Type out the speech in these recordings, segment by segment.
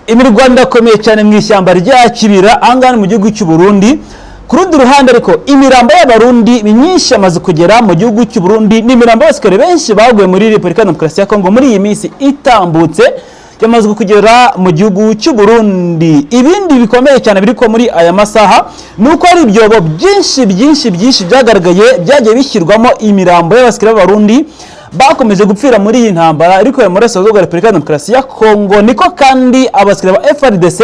imirwano irakomeye cyane mu ishyamba rya Kibira angana mu gihugu cy'u Burundi. Ku rundi ruhande ariko imirambo y'abarundi myinshi amaze kugera mu gihugu cy'u Burundi, n'imirambo y'abasikare benshi baguye muri Repubulika ya Demokarasi ya Kongo muri iyi minsi itambutse yamaze kugera mu gihugu cy'u Burundi. Ibindi bikomeye cyane biri ko muri aya masaha nuko ari ibyobo byinshi byagaragaye byagiye bishyirwamo imirambo y'abasikare b'abarundi bakomeje gupfira muri iyi ntambara ariko ya Murasirazuba bwa Repubulika ya Demokarasi ya Kongo. Niko kandi abasikare ba FARDC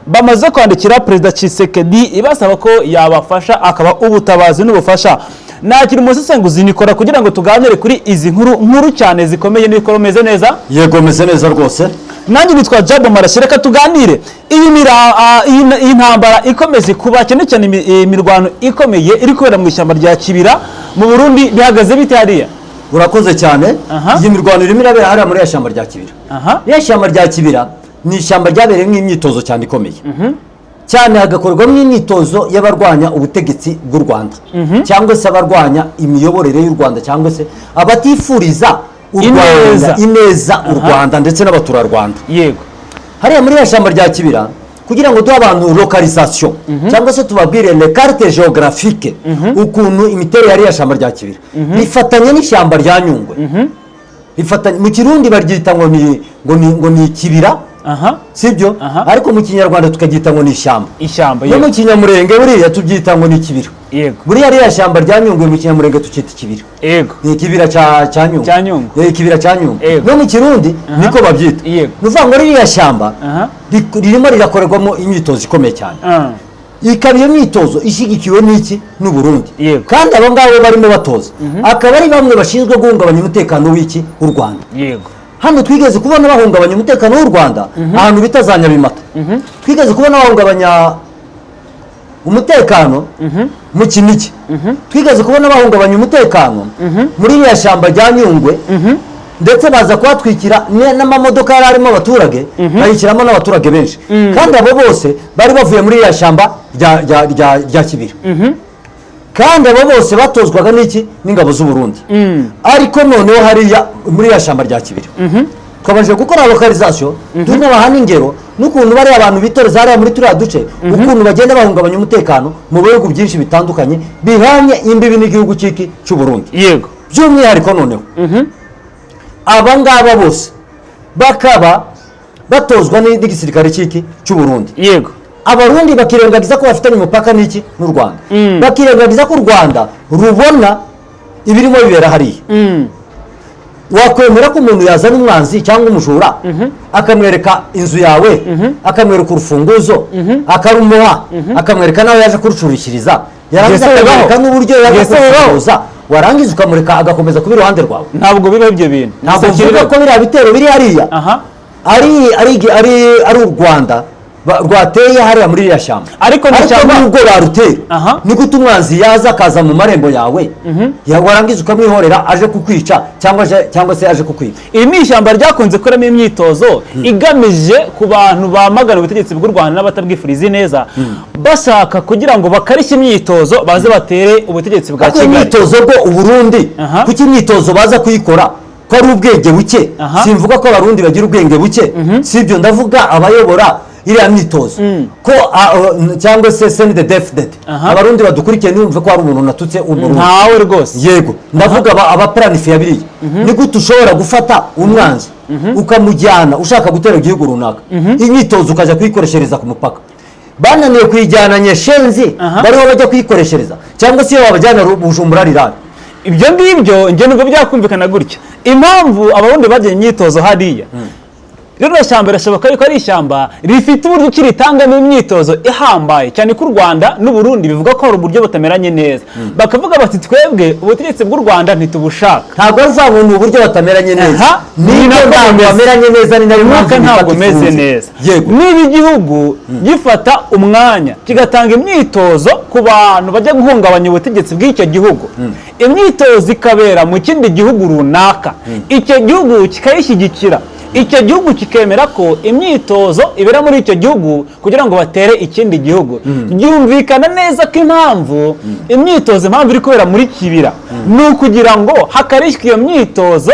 bamaze kwandikira Perezida Tshisekedi ibasaba ko yabafasha akaba ubutabazi n'ubufasha. Nakiri umusesenguzi nikora kugira ngo tuganire kuri izi nkuru cyane zikomeye. Nikora meze neza? Yego meze neza rwose. Nanjye nitwa Jabo Marashira, reka tuganire iyi ntambara ikomeze kuba cyane imirwano ikomeye iri kubera mu ishyamba rya Kibira mu Burundi. Bihagaze bite hariya? Urakoze cyane. Iyi mirwano irimo irabera hariya muri ishyamba rya Kibira. Ya shyamba rya Kibira ni ishyamba ryabereyemo imyitozo cyane ikomeye. Cyane hagakorwamo imyitozo y'abarwanya ubutegetsi bw'u Rwanda cyangwa se abarwanya imiyoborere y'u Rwanda cyangwa se abatifuriza ineza u Rwanda ndetse n'abaturarwanda. Yego. Hariya muri ishyamba rya Kibira kugira ngo duhe abantu localisation cyangwa se tubabwire les cartes géographiques ukuntu imiterere yari ishyamba rya Kibira bifatanye n'ishyamba rya Nyungwe. Bifatanye mu Kirundi baryita ngo ni Kibira. Sibyo? Ariko mu Kinyarwanda tukagita ngo ni ishyamba. No mu Kinyamurenge buriya tubyita ngo ni Kibira. Yego. Buriya ari ishyamba rya Nyungwe mu Kinyamurenge tukita Kibira. Yego. Ni Kibira cya Nyungwe. Kibira cya Nyungwe. No mu Kirundi niko babyita. Nuvuga ngo ririya shyamba ririmo rirakorerwamo imyitozo ikomeye cyane. Ikaba iyo myitozo ishyigikiwe n'iki n'u Burundi. Kandi abo ngabo barimo batoza akaba ari bamwe bashinzwe guhungabanya umutekano w'iki w'u Rwanda. Yego. Hano twigeze kubona bahungabanya umutekano w'u Rwanda ahantu bita za Nyabimata. Twigeze kubona bahungabanya umutekano mu Kinigi. Twigeze kubona bahungabanya umutekano muri iriya shyamba rya Nyungwe, ndetse baza kuhatwikira n'amamodoka yari arimo abaturage bayishyiramo n'abaturage benshi. Kandi abo bose bari bavuye muri iriya shyamba rya Kibira. Kandi abo bose batozwaga n'iki n'ingabo z'u Burundi. Ariko noneho hariya muri ya shyamba rya Kibira twabanje gukora localisation tunabaha n'ingero n'ukuntu bari abantu bitoreza hariya muri turiya duce ukuntu bagenda bahungabanya umutekano mu bihugu byinshi bitandukanye bihanye imbibi n'igihugu cy'u Burundi. Yego. By'umwihariko noneho aba ngaba bose bakaba batozwa n'igisirikare cy'u Burundi. Yego. Abarundi bakirengagiza ko bafitanye umupaka n'iki n'u Rwanda. Bakirengagiza ko u Rwanda rubona ibirimo bibera hariya. Wakwemera ko umuntu yazana umwanzi cyangwa umujura akamwereka inzu yawe, akamwereka urufunguzo, akarumuha, akamwereka nawe yaje kurucurishiriza, yarangiza akamwereka n'uburyo yaje kurufunguza, warangiza ukamureka agakomeza kuba iruhande rwawe? Ntabwo biba ibyo bintu. Ntabwo bivuga ko biriya bitero biri hariya ari u Rwanda rwateye hariya muri iriya shyamba. Ariko nubwo barutera ni gute umwanzi yaza akaza mu marembo yawe warangiza ukamwihorera aje kukwica cyangwa se aje kukwiba? Iri ni ishyamba ryakunze kuramo imyitozo igamije ku bantu bamagana ubutegetsi bw'u Rwanda n'abatabwifuriza neza bashaka kugira ngo bakarishye imyitozo baze batere ubutegetsi bwa Kigali. Imyitozo bwo u Burundi kuki imyitozo baza kuyikora ko ari ubwenge buke? Simvuga ko abarundi bagira ubwenge buke, sibyo, ndavuga abayobora iriya myitozo ko cyangwa se send the death dead. Abarundi badukurikiye niyumve ko hari umuntu natutse Umurundi. Ntawe rwose. Yego. Ndavuga abaplanifiya biriya. Ni gute ushobora gufata umwanzi ukamujyana ushaka gutera igihugu runaka, imyitozo ukajya kuyikoreshereza ku mupaka? Bananiye kuyijyana Nyeshenzi bariho bajya kuyikoreshereza, cyangwa se wabajyana Bujumbura rirari. Ibyo ngibyo nge nubwo byakumvikana gutya. Impamvu abarundi bagiye imyitozo hariya rero shyamba irashoboka yuko ari ishyamba rifite uburyo kiritangamo imyitozo ihambaye cyane ku Rwanda n'u Burundi bivuga ko hari uburyo butameranye neza. Bakavuga bati twebwe ubutegetsi bw'u Rwanda ntitubushaka. Ntabwo azabona ubu buryo batameranye neza. Niba ntabwo bameranye neza ni nayo mpamvu ntabwo meze neza. Niba igihugu gifata umwanya kigatanga imyitozo ku bantu bajya guhungabanya ubutegetsi bw'icyo gihugu, imyitozo ikabera mu kindi gihugu runaka, icyo gihugu kikayishyigikira, icyo gihugu kikemera ko imyitozo ibera muri icyo gihugu kugira ngo batere ikindi gihugu. Byumvikana neza ko impamvu imyitozo impamvu iri kubera muri Kibira ni ukugira ngo hakarishwe iyo myitozo,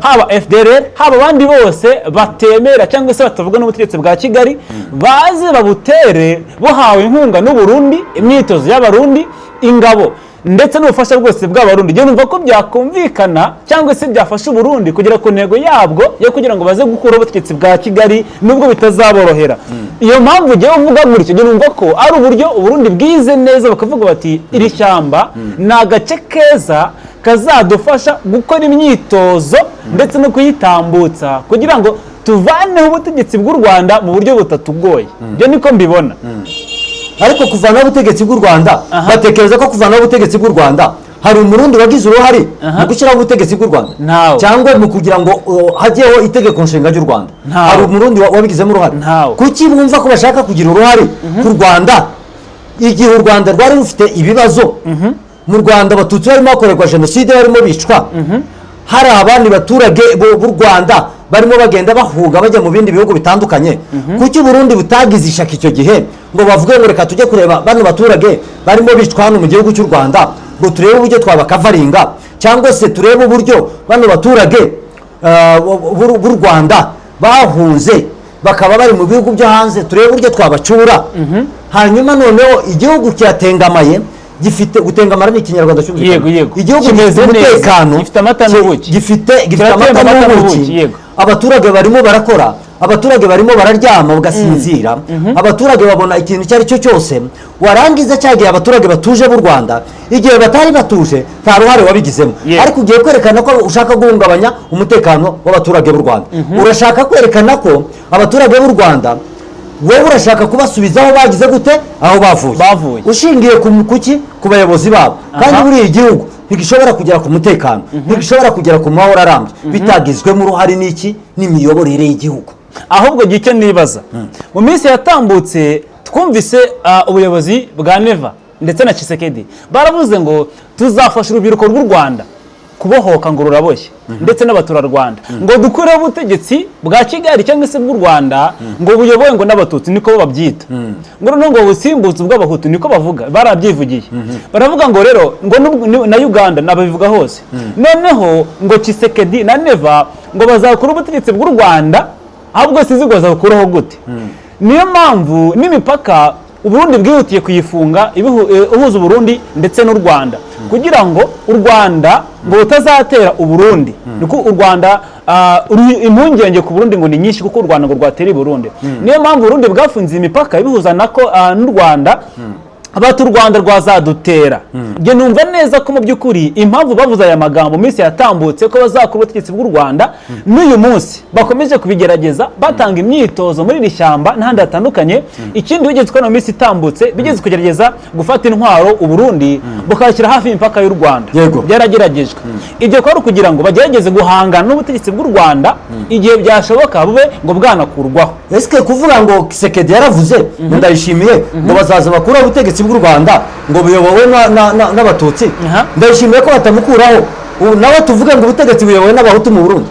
haba FDLR haba abandi bose batemera cyangwa se batavuga n'ubutegetsi bwa Kigali baze babutere buhawe inkunga n'u Burundi, imyitozo y'abarundi, ingabo ndetse n'ubufasha bwose bw'abarundi. Njye numva ko byakumvikana cyangwa se byafasha Burundi kugera ku ntego yabwo yo kugira ngo baze gukuraho ubutegetsi bwa Kigali nubwo bitazaborohera. Iyo mpamvu njyewe uvuga gutyo, njye numva ko ari uburyo Burundi bwize neza bakavuga bati iri shyamba ni agace keza kazadufasha gukora imyitozo ndetse no kuyitambutsa kugira ngo tuvaneho ubutegetsi bw'u Rwanda mu buryo butatugoye. Byo niko mbibona. Ariko kuvanaho ubutegetsi bw'u Rwanda, batekereza ko kuvanaho ubutegetsi bw'u Rwanda hari umurundi wagize uruhare mu gushyiraho ubutegetsi bw'u Rwanda cyangwa mu kugira ngo hajyeho itegeko nshinga ry'u Rwanda? Hari umurundi wabigizemo uruhare? Kuki mwumva ko bashaka kugira uruhare ku Rwanda igihe u Rwanda rwari rufite ibibazo? Mu Rwanda abatutsi barimo bakorerwa jenoside, barimo bicwa, hari abandi baturage b'u Rwanda barimo bagenda bahuga bajya mu bindi bihugu bitandukanye. Kuki Burundi butagize ishaka icyo gihe ngo bavuge ngo reka tujye kureba bano baturage barimo bicwa hano mu gihugu cy'u Rwanda, ngo turebe uburyo twabakavaringa, cyangwa se turebe uburyo bano baturage b'u Rwanda bahunze bakaba bari mu bihugu byo hanze, turebe uburyo twabacura. Hanyuma noneho igihugu cyatengamaye, gifite gutengamara ni ikinyarwanda cy'umvikana. Igihugu gifite umutekano, gifite amata n'ubuki, abaturage barimo barakora, abaturage barimo bararyama bagasinzira, abaturage babona ikintu icyo ari cyo cyose. Warangiza cyagiye abaturage batuje b'u Rwanda, igihe batari batuje nta ruhare wabigizemo. Ariko ugiye kwerekana ko ushaka guhungabanya umutekano w'abaturage b'u Rwanda, urashaka kwerekana ko abaturage b'u Rwanda wowe urashaka kubasubiza aho bagize gute, aho bavuye ushingiye kuki ku bayobozi babo. Kandi buri igihugu ntigishobora kugera ku mutekano, ntigishobora kugera ku mahoro arambye bitagizwemo uruhare n'iki, n'imiyoborere y'igihugu. Ahubwo gicyo nibaza, mu minsi yatambutse twumvise ubuyobozi bwa Neva ndetse na Tshisekedi baravuze ngo tuzafasha urubyiruko rw'u Rwanda kubohoka ngo ruraboshye, ndetse n'abaturarwanda ngo dukureho ubutegetsi bwa Kigali cyangwa se bw'u Rwanda ngo buyobowe ngo n'abatutsi, niko babyita. Ngo noneho ngo busimbutse ubw'abahutu, niko bavuga, barabyivugiye. Baravuga ngo rero ngo na Uganda nababivuga hose, noneho ngo Tshisekedi na Neva ngo bazakura ubutegetsi bw'u Rwanda, ahubwo sizi ngo bazakuraho gute. Niyo mpamvu n'imipaka Uburundi bwihutiye kuyifunga uhuza Uburundi ndetse n'u Rwanda kugira ngo u Rwanda ngo utazatera Uburundi. Niko u Rwanda impungenge ku Burundi ngo ni nyinshi kuko u Rwanda ngo rwatera Burundi. Niyo mpamvu Burundi bwafunze imipaka ibihuza nako n'u Rwanda, abatu Rwanda rwazadutera. Nge numva neza ko mu byukuri impamvu bavuze aya magambo minsi yatambutse ko bazakura ubutegetsi bw'u Rwanda n'uyu munsi bakomeje kubigerageza batanga imyitozo muri iri shyamba n'ahandi hatandukanye. Ikindi bigeze ko no minsi itambutse bigeze kugerageza gufata intwaro u Burundi bukashyira hafi imipaka y'u Rwanda. Byarageragejwe. Ibyo ko ari kugira ngo bagerageze guhangana n'ubutegetsi bw'u Rwanda igihe byashoboka bube ngo bwanakurwaho. Ese kuvuga ngo Kisekedi yaravuze ndayishimiye ngo bazaza bakura ubutegetsi bw'u Rwanda ngo buyobowe n'abatutsi, ndayishimiye ko batamukuraho. Nawe tuvuge ngo ubutegetsi buyobowe n'abahutu mu Burundi,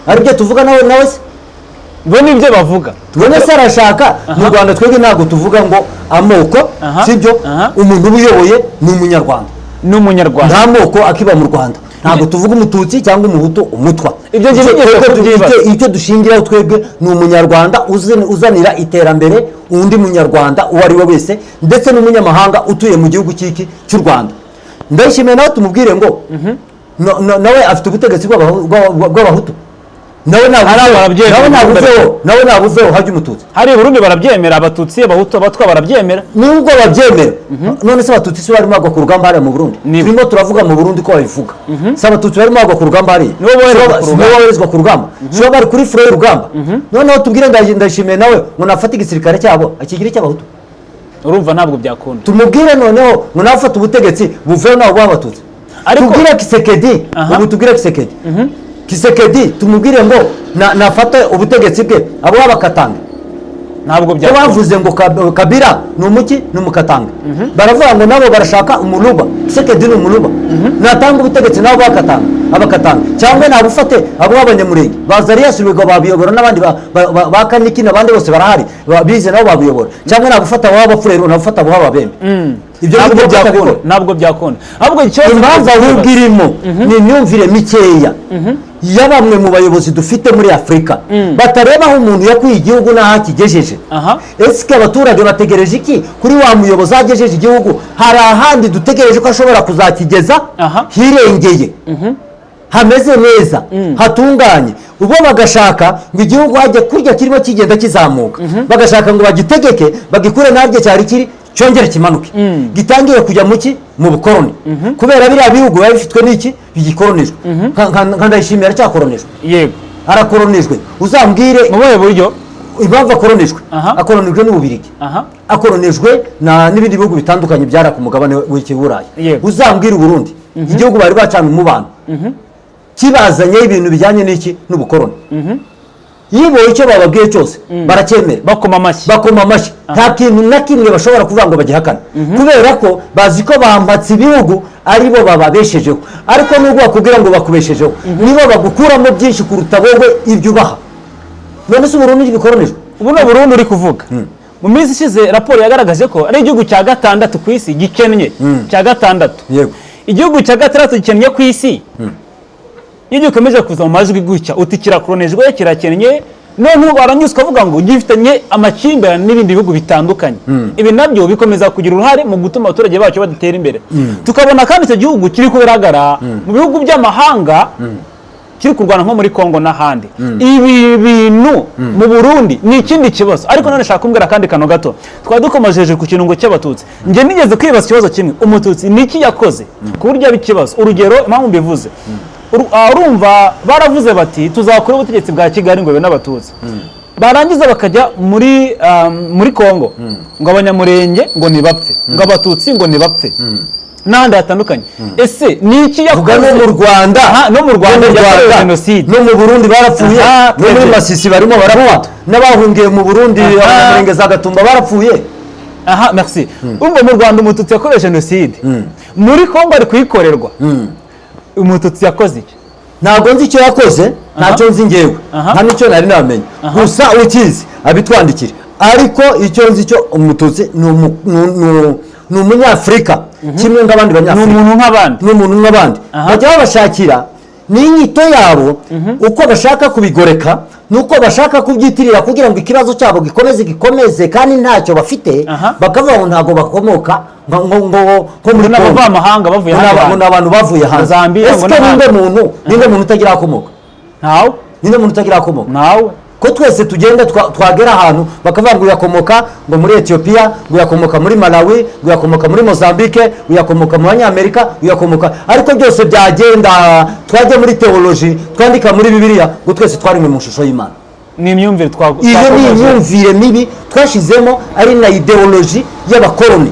aribyo tuvuga nawe se bo nibyo bavuga. Twene se arashaka mu Rwanda, twebwe ntabwo tuvuga ngo amoko, sibyo. Umuntu ubuyoboye ni umunyarwanda, nta moko akiba mu Rwanda. Ntabwo tuvuga umututsi cyangwa umuhutu umutwa. Icyo dushingiraho twebwe ni umunyarwanda uzanira iterambere undi munyarwanda uwo ari we wese, ndetse n'umunyamahanga utuye mu gihugu cy'u Rwanda. Ndayishimiye nawe tumubwire ngo nawe afite ubutegetsi bw'abahutu, nawe nabuveho hajya umututsi. Hari Burundi barabyemera, abatutsi abahutu abatwa barabyemera. Nubwo babyemera, none se abatutsi si barimo bagwa ku rugamba hariya mu Burundi? Turimo turavuga mu Burundi ko babivuga. Se abatutsi barimo bagwa ku rugamba hariya, nibo boherezwa ku rugamba, sibo bari kuri fure y'urugamba. Noneho tubwire Ndayishimiye nawe ngo nafate igisirikare cyabo akigira icy'abahutu. Urumva ntabwo byakunda. Tumubwire noneho ngo nafate ubutegetsi buveho naho bw'abatutsi. Tubwire Kisekedi, ubu tubwire Kisekedi tumubwire ngo nafate ubutegetsi bwe abo bakatanga. Ntabwo byakunda. Bavuze ngo Kabila ni umuki ni umukatanga. Baravuga ngo nabo barashaka umunuba, Kisekedi ni umunuba, natanga ubutegetsi nabo bakatanga. abakatanga cyangwa nabufate abo b'abanyamurenge bazariya Rwigwa babiyobora n'abandi ba Kaniki n'abandi bose barahari bize nabo babiyobora cyangwa nabufata abo b'abafurero nabufata abo b'ababembe ibyo ntabwo byakunda ahubwo impamvu ahubwo irimo ni imyumvire mikeya ya bamwe mu bayobozi dufite muri Afurika batareba aho umuntu yakwiye igihugu n'aho akigejeje. Ese abaturage bategereje iki kuri wa muyobozi agejeje igihugu? Hari ahandi dutegereje ko ashobora kuzakigeza hirengeye hameze neza hatunganye, ubwo bagashaka ngo igihugu hajya kurya kirimo kigenda kizamuka, bagashaka ngo bagitegeke bagikure ntabyo cyari kiri cyongere kimanuke gitangiye kujya mu bukoroni kubera biriya bihugu biba bifitwe n'iki bigikoronijwe. Ndayishimira cyakoronijwe, yego arakoronijwe. Uzambwire mu buhe buryo impamvu akoronijwe? Akoronijwe n'Ububirigi, akoronijwe n'ibindi bihugu bitandukanye byara ku mugabane w'Ikiburayi. Uzambwire Burundi, igihugu bari bacana umubano kibazanye ibintu bijyanye n'iki n'ubukoroni, yiboye icyo bababwiye cyose baracyemera, bakoma amashyi. Nta kintu na kimwe bashobora kuvuga ngo bagihakana kubera ko bazi ko bambatse ibihugu ari bo bababeshejeho. Ariko nubwo bakubwira ngo bakubeshejeho, nibo bagukuramo byinshi kuruta wowe ibyo ubaha. None se Burundi bikoronijwe? Ubu ni Burundi uri kuvuga. Mu minsi ishize raporo yagaragaje ko ari igihugu cya gatandatu ku isi gikennye, cya gatandatu. Igihugu cya gatandatu gikennye ku isi, iyo ukomeje kuza mu majwi gutya uti kirakoronijwe kirakennye, none baranyuzwa bavuga ngo gifitanye amakimbirane n'ibindi bihugu bitandukanye. Ibi nabyo bikomeza kugira uruhare mu gutuma abaturage bacu badatera imbere. Tukabona kandi icyo gihugu kiri kugaragara mu bihugu by'amahanga, kiri kurwana nko muri Kongo n'ahandi. Ibi bintu mu Burundi ni ikindi kibazo. Ariko none nshaka kumbwira kandi kano gato, twari dukomejeje ku kinungo cy'abatutsi. Nge nigeze kwibaza ikibazo kimwe, umututsi niki yakoze ku buryo ari ikibazo? Urugero impamvu mbivuze, urumva baravuze bati tuzakora ubutegetsi bwa Kigali ngo n'abatutsi, barangiza bakajya muri Kongo ngo abanyamurenge ngo nibapfe, ngo abatutsi ngo nibapfe n'ahandi hatandukanye. Ese niki yakoze? No mu Rwanda yakorewe jenoside, no mu Burundi barapfuye, no muri Masisi barimo barapfa, n'abahungiye mu Burundi abanyamurenge za Gatumba barapfuye. Merci. Umva mu Rwanda umututsi yakorewe jenoside, muri Kongo ari kuyikorerwa. Umututsi yakoze iki? Ntabwo nzi icyo yakoze, ntacyo nzi ngewe, nta n'icyo nari namenye. Gusa ukizi abitwandikira. Ariko icyo nzi cyo umututsi ni umunyafurika kimwe nk'abandi banyafurika, ni umuntu nk'abandi. Bajya babashakira n'inyito yabo uko bashaka kubigoreka, nuko bashaka kubyitirira kugira ngo ikibazo cyabo gikomeze kandi ntacyo bafite, bakavuga ngo ntabwo bakomoka nko muri n'abavamahanga bavuye hanze, n'abantu bavuye hanze. Ese ninde muntu utagira akomoka? Ntawe. Ninde muntu utagira akomoka? Ntawe. Ko twese tugenda twagera ahantu bakavuga ngo uyakomoka ngo muri Ethiopia, ngo uyakomoka muri Malawi, ngo uyakomoka muri Mozambique, uyakomoka mu Banyamerika, uyakomoka, ariko byose byagenda twajya muri theology twandika muri Bibiliya ngo twese twarimwe mu shusho y'Imana. Ni imyumvire iyo ni imyumvire mibi twashizemo, ari na ideology y'abakoroni.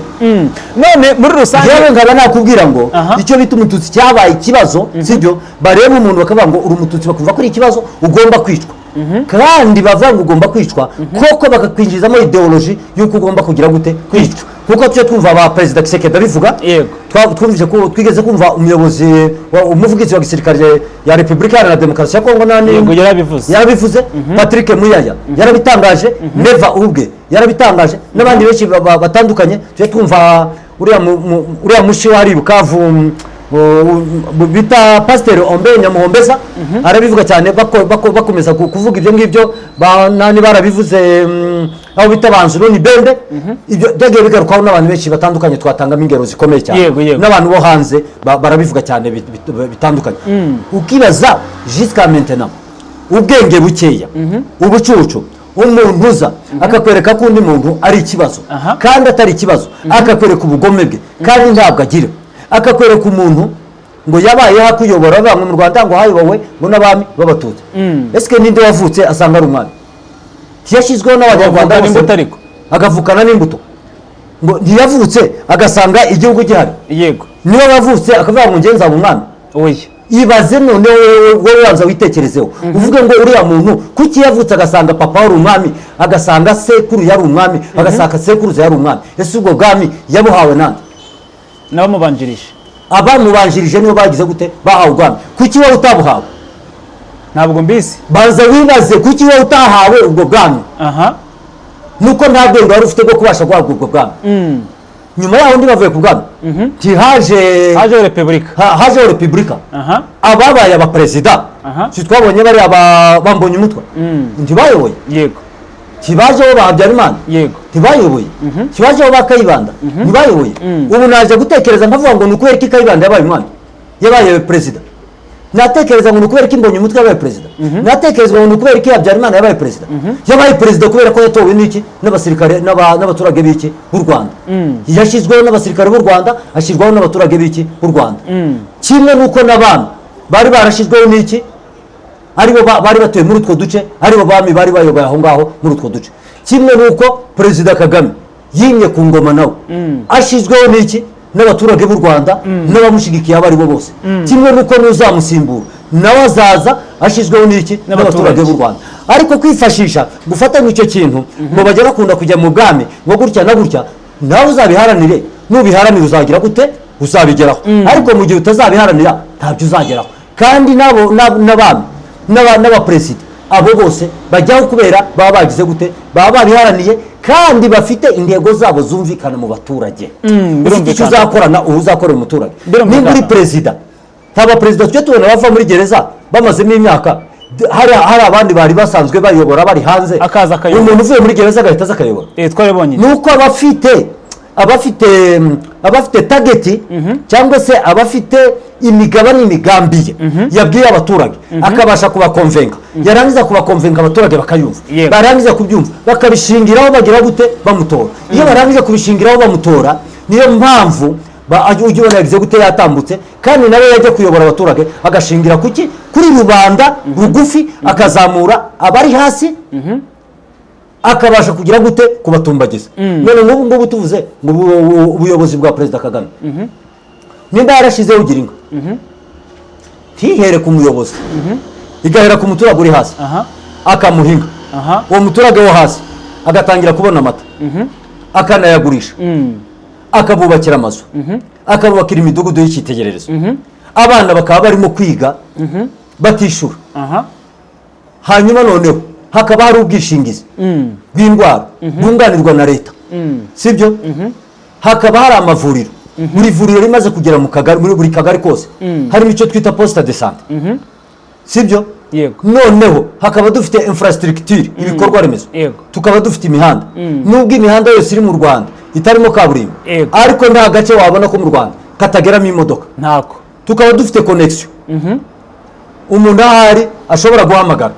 None muri rusange yewe nkaba nakubwira ngo icyo bita umututsi cyabaye ikibazo, sibyo? Bareba umuntu bakavuga ngo uri umututsi, bakumva ko ari ikibazo ugomba kwicwa. Kandi bavuga ngo ugomba kwicwa koko bakakwinjizamo ideology y'uko ugomba kugira gute kwicwa. Kuko tujye twumva ba Perezida Tshisekedi bivuga, twumvise ko twigeze kumva umuvugizi wa gisirikare ya Repubulika Iharanira Demokarasi ya Kongo yarabivuze, Patrick Muyaya yarabitangaje, Neva ubwe yarabitangaje, n'abandi benshi batandukanye. Tujye twumva uriya mushi wari Bukavu bita Pasteur Ombe Nyamuhombeza arabivuga cyane, bakomeza kuvuga ibyo ngibyo. Nani barabivuze aho bita Banzuruni Bembe, ibyo byagiye bigarukaho n'abantu benshi batandukanye, twatangamo ingero zikomeye cyane, n'abantu bo hanze barabivuga cyane bitandukanye. Ukibaza jusqu'à maintenant ubwenge bukeya, ubucucu, umuntu uza akakwereka ko undi muntu ari ikibazo kandi atari ikibazo, akakwereka ubugome bwe kandi ntabwo agira, akakwereka umuntu ngo yabayeho akuyobora, bamwe mu Rwanda ngo hayobowe ngo n'abami b'abatutsi. Ese ninde wavutse asanga ari umwami? Yashyizweho n'abanyarwanda bose, agavukana n'imbuto. Ngo ntiyavutse agasanga igihugu gihari. Yego. Niba wavutse akavuga ngo ngenza abo umwami. Oya. Ibaze none wowe wanza witekerezeho, uvuge ngo uriya muntu kuki yavutse agasanga papa wari umwami, agasanga sekuru yari umwami, agasanga sekuruza yari umwami. Ese ubwo bwami yabuhawe nande? Nabamubanjirije. abamubanjirije nibo bagize gute bahawe ubwami. Kuki wowe utabuhawe? ntabwo mbizi. Banza wibaze kuki wowe utahawe ubwo bwami. aha Nuko nta bwenge wari ufite bwo kubasha guhabwa ubwo bwami. Nyuma yaho ndi bavuye ku bwami hajeho repubulika. hajeho repubulika. Ababaye abaperezida si twabonye bari bambonye umutwe ntibayoboye. yego. Kibajeho ba Habyarimana yego. ntibayoboye. Kibajeho ba Kayibanda ntibayoboye. Ubu naje gutekereza nkavuga ngo ni ukubera iki Kayibanda yabaye umwami yabaye perezida. Natekereza ngo ni ukubera iki Mbonye umutwe yabaye perezida. Natekereza ngo ni ukubera iki Habyarimana yabaye perezida. Yabaye perezida kubera ko yatowe n'iki n'abasirikare n'abaturage b'iki b'u Rwanda. Yashyizweho n'abasirikare b'u Rwanda, ashyirwaho n'abaturage b'iki b'u Rwanda. Kimwe nuko n'abami bari barashyizweho n'iki aribo bari batuye muri utwo duce, aribo bami bari bayoboye aho ngaho muri utwo duce. Kimwe nuko Perezida Kagame yimye ku ngoma nawe ashyizweho n'iki n'abaturage b'u Rwanda n'abamushyigikiye abo aribo bose. Kimwe nuko n'uzamusimbura nawe azaza ashyizweho n'iki n'abaturage b'u Rwanda. Ariko kwifashisha gufata icyo kintu ngo bajya bakunda kujya mu bwami ngo gutya na gutya, nawe uzabiharanire, nubiharanira uzagira gute uzabigeraho. Ariko mu gihe utazabiharanira ntabyo uzageraho. Kandi n'abami n'abaperezida abo bose bajyaho kubera baba bagize gute baba babiharaniye kandi bafite intego zabo zumvikana mu baturage. Ufite icyo uzakorana ubu uzakorera umuturage. Nimba uri perezida, ntaba perezida tujye tubona bava muri gereza bamazemo imyaka, hari abandi bari basanzwe bayobora bari hanze, umuntu uvuye muri gereza agahita aza akayobora. Nuko abafite tageti cyangwa se abafite imigabane imigambi ye yabwiye abaturage akabasha kubakonvenka, yarangiza kubakonvenka abaturage bakayumva, barangiza kubyumva bakabishingiraho bagira gute bamutora. Iyo barangije kubishingiraho bamutora, niyo mpamvu ujya ubona yagize gute yatambutse, kandi nawe yajya kuyobora abaturage agashingira kuki kuri rubanda rugufi, akazamura abari hasi akabasha kugira gute kubatumbagiza. None nk'ubu ngubu tuvuze ngo ubuyobozi bwa Perezida Kagame nimba yarashyizeho Girinka ntihere ku muyobozi, igahera ku muturage uri hasi akamuhinga, uwo muturage wo hasi agatangira kubona amata akanayagurisha, akabubakira amazu, akabubakira imidugudu y'icyitegererezo, abana bakaba barimo kwiga batishura. Hanyuma noneho hakaba hari ubwishingizi bw'indwara bwunganirwa na leta, sibyo? Hakaba hari amavuriro, buri vuriro rimaze kugera mu kagari, muri buri kagari kose harimo icyo twita poste de sante, sibyo? Noneho hakaba dufite infrastructure, ibikorwa remezo, tukaba dufite imihanda. Nubwo imihanda yose iri mu Rwanda itarimo kaburimbo, ariko nta gace wabona ko mu Rwanda katageramo imodoka. Tukaba dufite connection, umuntu ahari ashobora guhamagara,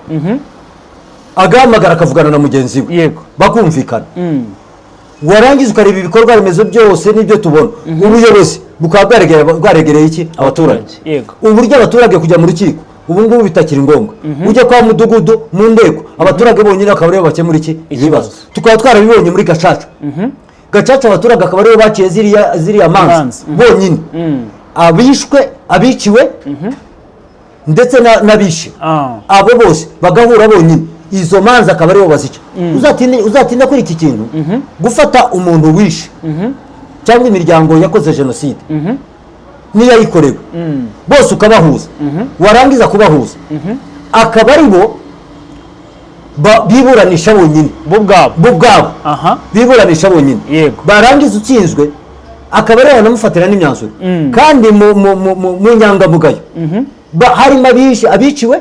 agahamagara akavugana na mugenzi we bakumvikana. Warangiza ukareba ibikorwa remezo byose n'ibyo tubona, ubuyobozi bukaba bwaregereye iki abaturage. Uburyo abaturage kujya mu rukiko ubu ngubu bitakiri ngombwa, ujya kwa mudugudu mu ndeko abaturage bonyine akaba aribo bakemura iki ibibazo. Tukaba twarabibonye muri Gacaca. Gacaca abaturage akaba aribo baciye ziriya manza bonyine, abiciwe ndetse n'abishe, abo bose bagahura bonyine, izo manza akaba aribo bazica. Uzatinda kuri iki kintu gufata umuntu wishe cyangwa imiryango yakoze jenoside n'iyayikorewe bose ukabahuza, warangiza kubahuza akaba aribo biburanisha bonyine bo ubwabo biburanisha bonyine, barangiza utsinzwe akaba aribo banamufatira n'imyanzuro. Kandi mu nyangamugayo harimo abiciwe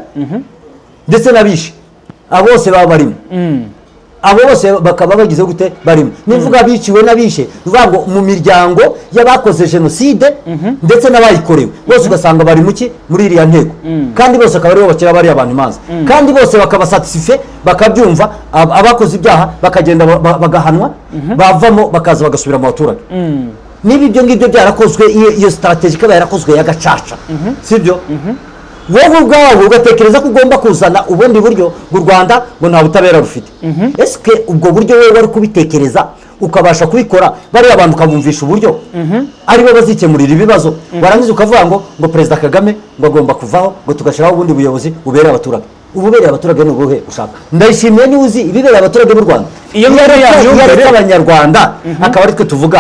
ndetse n'abishe, abo bose baba barimo, abo bose bakaba bagize gute barimo. Nivuga abiciwe n'abishe, uvuga ngo mu miryango y'abakoze jenoside ndetse n'abayikorewe bose ugasanga bari muki muri iriya ntego, kandi bose akaba aribo bakira bari abantu imanza, kandi bose bakaba satisfait, bakabyumva, abakoze ibyaha bakagenda bagahanwa, bavamo bakaza bagasubira mu baturage. Niba ibyo ngibyo byarakozwe, iyo strategy ikaba yarakozwe ya Gacaca, sibyo? Wowe ubwawe ugatekereza ko ugomba kuzana ubundi buryo bw'u Rwanda ngo nta butabera rufite. Eske ubwo buryo wowe wari kubitekereza ukabasha kubikora, bari abantu ukabumvisha uburyo aribo bazikemurira ibibazo, warangiza ukavuga ngo Perezida Kagame ngo agomba kuvaho, ngo tugashiraho ubundi buyobozi bubereye abaturage. Ububereye abaturage ni ubuhe ushaka? Ndayishimiye ni uzi ibibereye abaturage b'u Rwanda. Iyo ari abanyarwanda akaba ari twe tuvuga,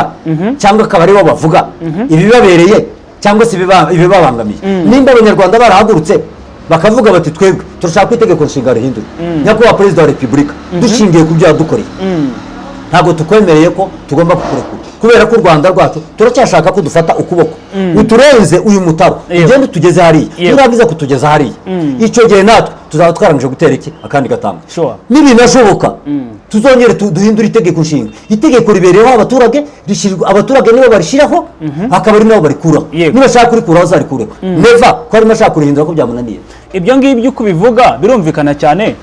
cyangwa akaba aribo bavuga ibibabereye, cyangwa se ibibabangamiye. Nimba abanyarwanda barahagurutse bakavuga bati twebwe turashaka ko itegeko nshinga rihindurwa, nyakubahwa perezida wa repubulika dushingiye ku byo yadukoreye, ntabwo tukwemereye ko tugomba kukurekura, kubera ko u Rwanda rwacu turacyashaka ko dufata ukuboko uturenze uyu mutaro ugende tugeze hariya, nurangiza kutugeza hariya, icyo gihe natwe tuzaba twarangije gutera iki akandi gatanga. Nibinashoboka tuzongere duhindura itegeko nshinga, itegeko ribereyeho abaturage, abaturage nibo barishiraho, akaba ari nabo barikuraho, nibashaka kurikuraho zarikureho, neva ko arimo ashaka kurihindura ko byamunaniye. Ibyo ngibyo uko bivuga birumvikana cyane.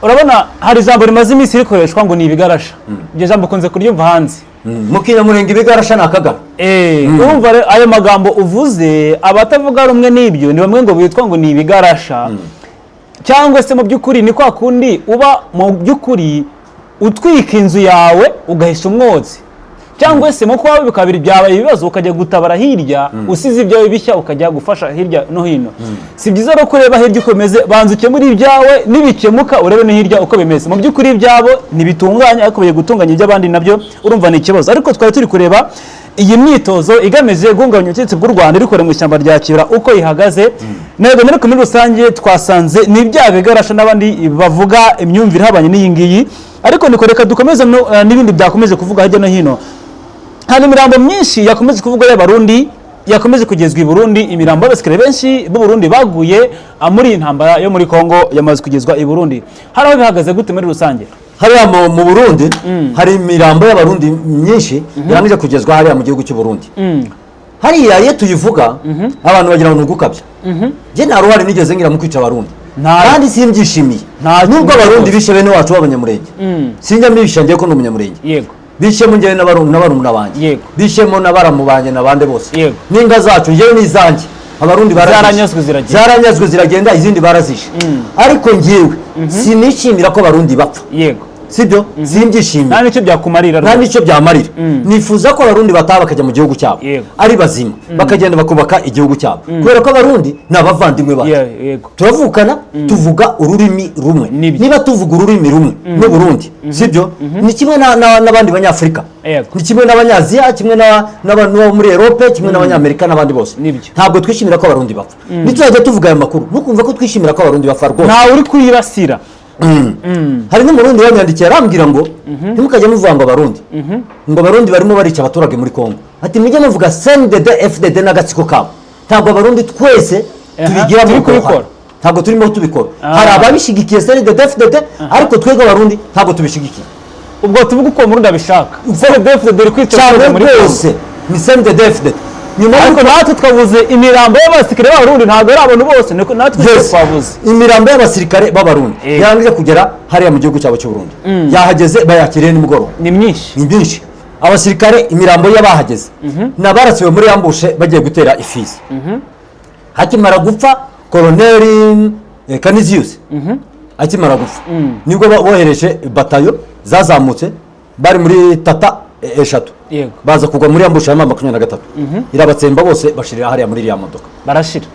Urabona hari ijambo rimaze iminsi rikoreshwa ngo ni ibigarasha, iryo jambo ukunze kuryumva hanze mukinyamurenge, ibigarasha ni akagara. Urumva ayo magambo uvuze abatavuga rumwe n'ibyo ni bamwe ngo bitwa ngo ni ibigarasha, cyangwa se mu by'ukuri ni kwa kundi uba mu by'ukuri utwika inzu yawe ugahisha umwotsi, cyangwa se mu kuba bikabiri byabaye ibibazo ukajya gutabara hirya, usize ibyawe bishya ukajya gufasha hirya no hino. Si byiza no kureba hirya uko bimeze, banza ukemure ibyawe, nibikemuka urebe no hirya uko bimeze. Mu by'ukuri ibyabo ntibitunganya, ariko bigiye gutunganya iby'abandi nabyo urumva ni ikibazo. Ariko twari turi kureba iyi myitozo igamije guhungabanya ubutegetsi bw'u Rwanda iri mu ishyamba rya Kibira uko ihagaze. Nego ariko muri rusange twasanze ni bya bigarasha n'abandi bavuga imyumvire habanye n'iyi ngiyi, ariko niko reka dukomeze n'ibindi byakomeje kuvuga hirya no hino. Hari imirambo myinshi yakomeje kuvuga y'abarundi yakomeje kugezwa i Burundi, imirambo y'abasirikare benshi b'u Burundi baguye muri iyi ntambara yo muri Kongo yamaze kugezwa i Burundi. Hari aho bihagaze gute muri rusange? Hariya mu Burundi hari imirambo y'abarundi myinshi yarangije kugezwa hariya mu gihugu cy'u Burundi. Hariya iyo tuyivuga abantu bagira ngo ntugukabya, je nta ruhare nigeze ngira mu kwica abarundi, kandi simbyishimiye. Nubwo abarundi bishe bene wacu b'abanyamurenge, sinjya ngiye ko ni umunyamurenge, yego bishemo njyewe n'abarumuna banjye, bishemo n'abaramubanye n'abandi bose, n'inga zacu njyewe n'izanjye abarundi zaranyazwe ziragenda, izindi barazishe. Ariko njyewe sinishimira ko abarundi bapfa, yego sibyo, simbyishimiye, nta nicyo byakumarira, nta nicyo byamarira. Nifuza ko abarundi bataha bakajya mu gihugu cyabo ari bazima, bakagenda bakubaka igihugu cyabo, kubera ko abarundi ni abavandimwe bacu, turavukana, tuvuga ururimi rumwe. Niba tuvuga ururimi rumwe n'u Burundi, sibyo, ni kimwe n'abandi banyafurika, ni kimwe n'abanyaziya, kimwe n'abo muri Europe, kimwe n'abanyamerika n'abandi bose. Ntabwo twishimira ko abarundi bapfa. Nituzajya tuvuga aya makuru nukumva ko twishimira ko abarundi bapfa rwose, ntawe uri kuyibasira. Hari n'umurundi wanyandikiye arambwira ngo ntimukajya muvuga ngo abarundi, ngo abarundi barimo barica abaturage muri Kongo, ati mujye muvuga CNDD FDD n'agatsiko kabo. Ntabwo abarundi twese tubigira mu kubikora, ntabwo turimo tubikora. Hari ababishigikiye CNDD FDD, ariko twebwe abarundi ntabwo tubishigikiye. Ubwo tuvuga uko murundi abishaka, CNDD FDD iri kwica muri Kongo, ni CNDD FDD. Ariko natwe twavuze imirambo y'abasirikare b'abarundi, ntabwo ari abantu bose, natwe twavuze imirambo y'abasirikare b'abarundi yarangije kugera hariya mu gihugu cyabo cy'u Burundi. Yahageze bayakiriye nimugoroba, ni myinshi. Abasirikare imirambo y'abahageze nabarasiwe muri yambushe bagiye gutera Ifizi. Hakimara gupfa Colonel Canisius, akimara gupfa nibwo bohereje batayo zazamutse, bari muri tata eshatu, baza kugwa muri yambushe ya 23, irabatsemba bose bashirira hariya muri iriya modoka,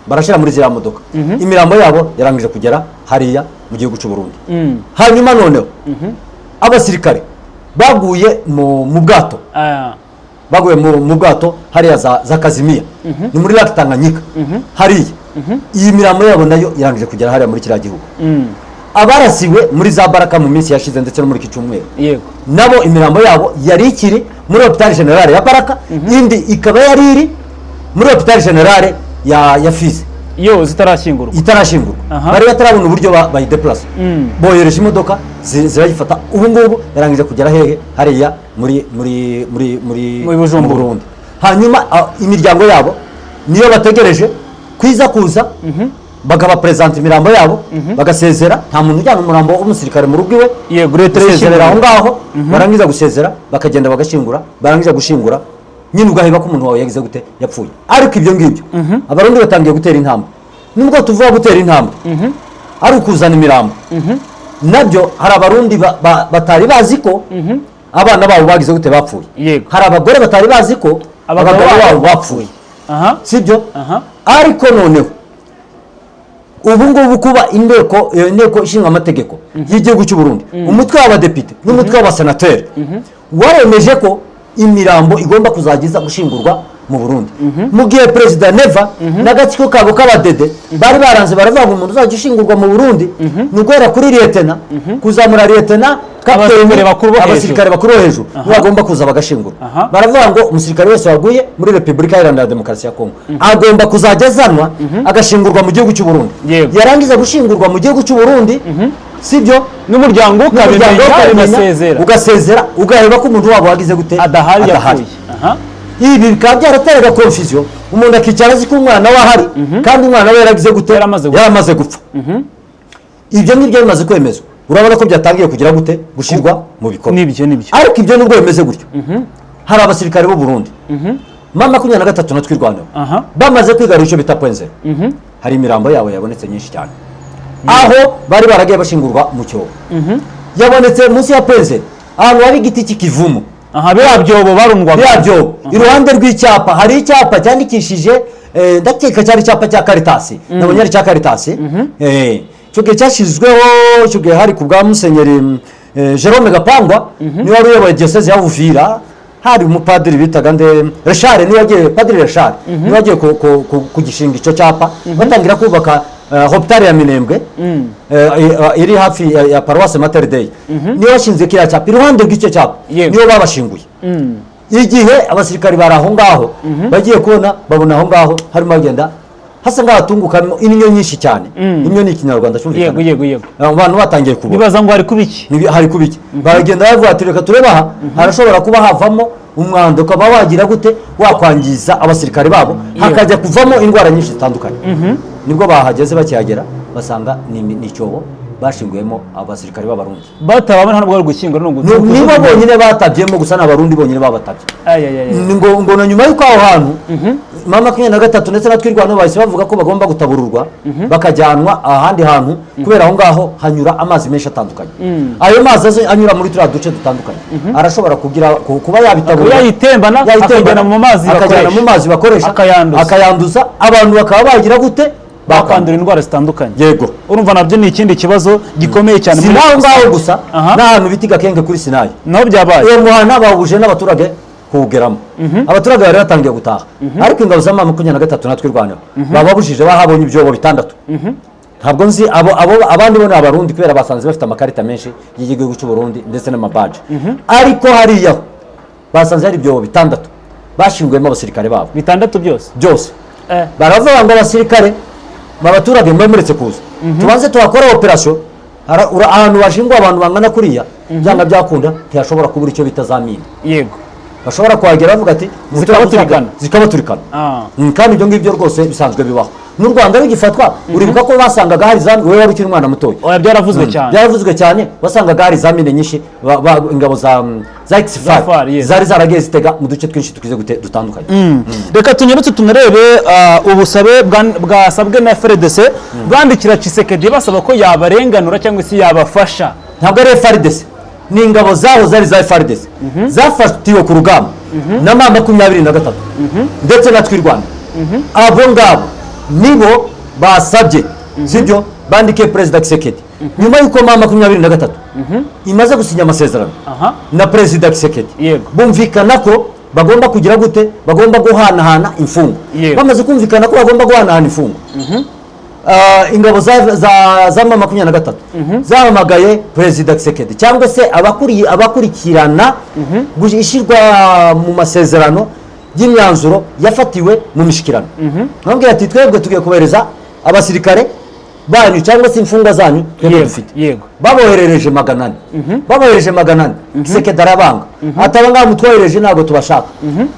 barashira muri ziriya modoka. Imirambo yabo yarangije kugera hariya mu gihugu cy'u Burundi. Hanyuma noneho abasirikare baguye mu bwato, baguye mu bwato hariya za Kazimiya, ni muri Lake Tanganyika hariya. Iyi mirambo yabo nayo yarangije kugera hariya muri kiriya gihugu. Abarasiwe muri za Baraka mu minsi yashize ndetse no muri iki cyumweru, nabo imirambo yabo yari ikiri muri Hopital General ya Baraka, indi ikaba yari iri muri Hopital General ya Fizi, yo itarashyingurwa. Bari batarabona uburyo bayideplace, bohereje imodoka zirayifata. Ubu ngubu yarangije kugera hehe hariya muri Burundi. Hanyuma imiryango yabo niyo bategereje kwiza kuza bakabapresenta imirambo yabo, bagasezera. Nta muntu ujyana umurambo w'umusirikare mu rugo iwe, yego leta yisezerera aho ngaho, barangiza gusezera bakagenda bagashingura, barangiza gushingura nyine ugaheba ko umuntu wawe yagize gute yapfuye. Ariko ibyo ngibyo abarundi batangiye gutera intambwe. Nubwo tuvuga gutera intambwe ari ukuzana imirambo, nabyo hari abarundi batari bazi ko abana babo bagize gute bapfuye. Hari abagore batari bazi ko abagabo babo bapfuye, sibyo. Ariko noneho ubu ngubu kuba inteko ishinga amategeko y'igihugu cy'u Burundi, umutwe w'abadepite n'umutwe w'abasenateri waremeje ko imirambo igomba kuzagiza gushingurwa mu Burundi mu gihe perezida Neva n'agatsiko kabo k'abadede bari baranze baravuga ngo umuntu uzajya ushingurwa mu Burundi ni uguhera kuri liyetena kuzamura liyetena abasirikare bakuru bo hejuru bagomba kuza bagashingura baravuga ngo umusirikare wese waguye muri Repubulika Iharanira Demokarasi ya Kongo agomba kuzajya azanwa agashingurwa mu gihugu cy'u Burundi yarangiza gushingurwa mu gihugu cy'u Burundi sibyo n'umuryango ukabimenya ugasezera ugaheba ko umuntu wabo wagize gute adahari yapfuye ibi bikaba byarateraga confusion umuntu akicara azi ko umwana we ahari kandi umwana we yaragize gute yaramaze gupfa ibyo ngibyo bimaze kwemezwa urabona ko byatangiye kugira gute gushirwa mu bikorwa nibyo ariko ibyo nubwo bimeze gutyo hari abasirikare b'u Burundi mama 23 na twirwanaho bamaze kwigarura icyo bita point 0 hari imirambo yawe yabonetse nyinshi cyane aho bari baragiye bashingurwa mu cyobo yabonetse munsi ya point 0 ahantu hari igiti cy'ikivumu byobo barundwaga byobo iruhande rw'icyapa hari icyapa cyandikishije ndakeka cyari icyapa cya Caritas nabonye ari cya Caritas cyo gihe cyashyizweho cyo gihe hari ku bwa Musenyeri Jerome Gapangwa ni wari uyoboye diocese ya Uvira hari umupadiri bitaga Richard ni wagiye padiri Richard ni wagiye kugishinga icyo cyapa batangira kubaka hopital ya Minembwe iri hafi ya Paroisse Mater Dei niyo washinze kiriya cyapa iruhande rw'icyo cyapa niyo babashinguye igihe abasirikari bari aho ngaho bagiye kubona babona aho ngaho harimo agenda hasa ngaho hatungukamo inyo nyinshi cyane inyo ni ikinyarwanda cyumvikana yego abantu batangiye kubona bibaza ngo hari kubiki baragenda bavuga ati reka tureba aha harashobora kuba havamo umwanda ukaba wagira gute wakwangiza abasirikare babo hakajya kuvamo indwara nyinshi zitandukanye nibwo bahageze bakihagera basanga ni icyobo bashinguyemo abasirikare b'abarundi batababona ntabwo bari gushyingura nibo bonyine batabyemo gusa n'abarundi bonyine babatabye ngo na nyuma y'uko aho hantu mama 23 ndetse na twirwano bahise bavuga ko bagomba gutabururwa bakajyanwa ahandi hantu kubera aho ngaho hanyura amazi menshi atandukanye ayo mazi anyura muri turiya duce dutandukanye arashobora kuba yabitabura yayitembana akajyana mu mazi bakoresha akayanduza abantu bakaba bagira gute bakandura indwara zitandukanye yego urumva nabyo ni ikindi kibazo gikomeye cyane muri ngaho gusa n'ahantu biti Gakenge kuri Sinayi naho byabaye uwo muhana bawuje n'abaturage kuwugeramo abaturage bari batangiye gutaha ariko ingabo za mama 23 natwe Rwanda bababujije bahabonye ibyobo bitandatu ntabwo nzi abandi bo n'abarundi kubera basanze bafite amakarita menshi y'igihugu cy'u Burundi ndetse n'amabaje ariko hariya basanze hari ibyobo bitandatu bashinguyemo abasirikare babo bitandatu byose baravuga ngo abasirikare abaturage mwemuretse kuza tubanze tuhakora operation ahantu bashingwa abantu bangana kuriya byanga byakunda ntiyashobora kubura icyo bitazamina yego bashobora kuhagera bavuga ati zikabaturikana kandi ibyo ngibyo rwose bisanzwe bibaho n'u Rwanda rugifatwa uribuka ko basangaga hari zamine wewe wari ukiri umwana mutoya byaravuzwe cyane wasangaga hari zamine nyinshi ingabo za X5 zari zaragiye zitega mu duce twinshi tukize dutandukanye reka tunyarutse tunarebe ubusabe bwasabwe na FARDC bandikira Tshisekedi basaba ko yabarenganura cyangwa se yabafasha ntabwo ari FARDC ni ingabo zaho zari za FARDC zafatiwe ku rugamba na mama 23 ndetse na twirwanda abo ngabo nibo basabye sibyo bandikiye perezida Tshisekedi nyuma yuko mama 23 imaze gusinya amasezerano na perezida Tshisekedi bumvikana ko bagomba kugira gute bagomba guhanahana imfungo bamaze kumvikana ko bagomba guhanahana imfungo ingabo za mama 23 zahamagaye perezida Tshisekedi cyangwa se abakurikirana gushyirwa mu masezerano y'imyanzuro yafatiwe mu mishikirano nababwira ati twebwe tugiye kubereza abasirikare banyu cyangwa se imfungwa zanyu twebwe dufite baboherereje 400 Tshisekedi arabanga atabanga mutwohereje ntabwo tubashaka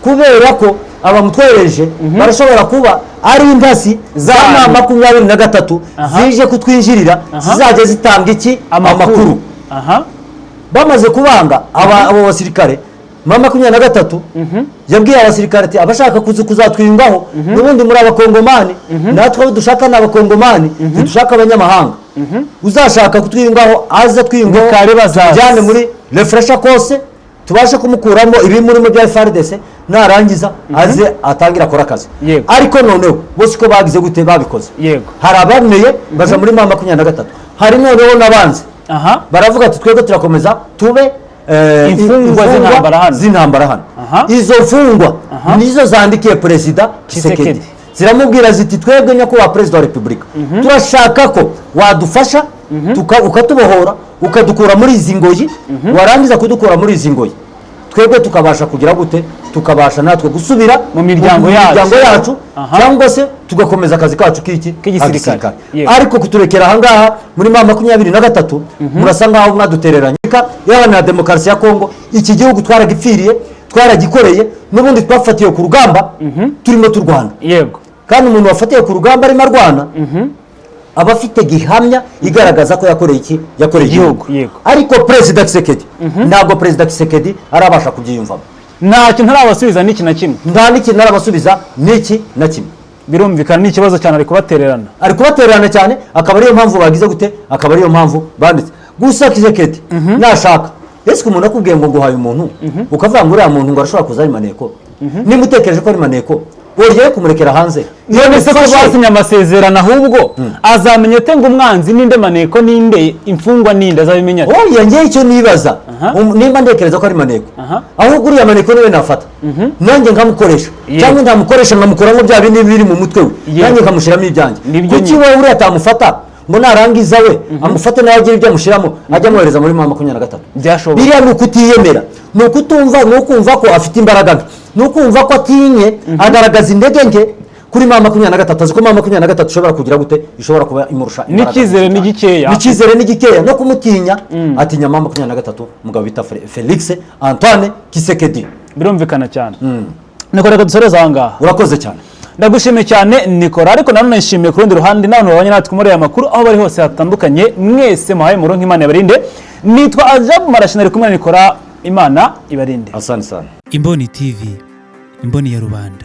kubera ko abamutwohereje barashobora kuba ari intasi za mama 23 zije kutwinjirira zizajya zitanga iki amakuru bamaze kubanga abo basirikare mama 23 yabwiye abasirikare ati abashaka kuzatwingaho n'ubundi muri abakongomani natwe dushaka n'abakongomani dushaka abanyamahanga uzashaka kutwingaho aza twingo cyane muri refresher kose tubashe kumukuramo ibi muri bya FARDC narangiza aze atangira akora akazi ariko noneho bose ko bagize gute babikoze hari abameye baza muri mama 23 hari noneho nabanze baravuga ati twebwe turakomeza tube imfungwa z'intambara hano izo mfungwa nizo zandikiye perezida Tshisekedi ziramubwira ziti twebwe nyakubahwa perezida wa repubulika turashaka ko wadufasha ukatubohora ukadukura muri izi ngoyi warangiza kudukura muri izi ngoyi twebwe tukabasha kugira gute tukabasha natwe gusubira mu miryango yacu cyangwa se tugakomeza akazi kacu k'igisirikare ariko kuturekera ahangaha muri 2023 murasa ngaho mwadutereranye y'abana demokarasi ya Kongo iki gihugu twaragipfiriye twaragikoreye n'ubundi twafatiye ku rugamba turimo turwana yego kandi umuntu wafatiye ku rugamba arimo arwana aba afite gihamya igaragaza ko yakoreye igihugu ariko perezida Tshisekedi ntabwo perezida Tshisekedi arabasha kubyiyumvamo ntacyo ntarabasubiza n'iki na kimwe nta n'iki ntarabasubiza n'iki na kimwe birumvikana n'ikibazo cyane ari kubatererana cyane akaba ariyo mpamvu bagize gute akaba ariyo mpamvu banditse gusa Tshisekedi nashaka ese umuntu akubwiye ngo nguhaye umuntu ukavuga ngo uriya muntu ngo arashobora kuza ari maneko niba utekereje ko ari maneko wongeye kumurekera hanze none se ko basinye amasezerano ahubwo azamenye ate ngo umwanzi ninde maneko ninde imfungwa ninde azabimenya yongeye icyo nibaza nimba ndekereza ko ari maneko ahubwo uriya maneko niwe nafata nanjye nkamukoresha cyangwa ntamukoresha nkamukora ngo bya bindi biri mu mutwe we nanjye nkamushyiramo ibyanjye kuki wowe uriya atamufata ngo narangiza we amufate nawe agira ibyo amushyiramo ajya amwohereza muri 2023 biriya ni ukutiyemera ni ukutumva ni ukumva ko afite imbaraga nke ni ukumva ko atinye agaragaza intege nke kuri 2023 azi ko 2023 ishobora kugira gute ishobora kuba imurusha n'icyizere n'igikeya no kumutinya atinya 2023 mugabo bita Felix Antoine Tshisekedi birumvikana cyane niko reka dusoreza ahangaha urakoze cyane ndagushimiye cyane Nikora ariko nanone nshimiye ku rundi ruhande n'abantu babanye natwe muri aya makuru aho bari hose hatandukanye mwese muhaye muronka Imana ibarinde nitwa Ajab Marashinari kumwe na Nikora Imana ibarinde asante sana Imboni TV imboni ya rubanda.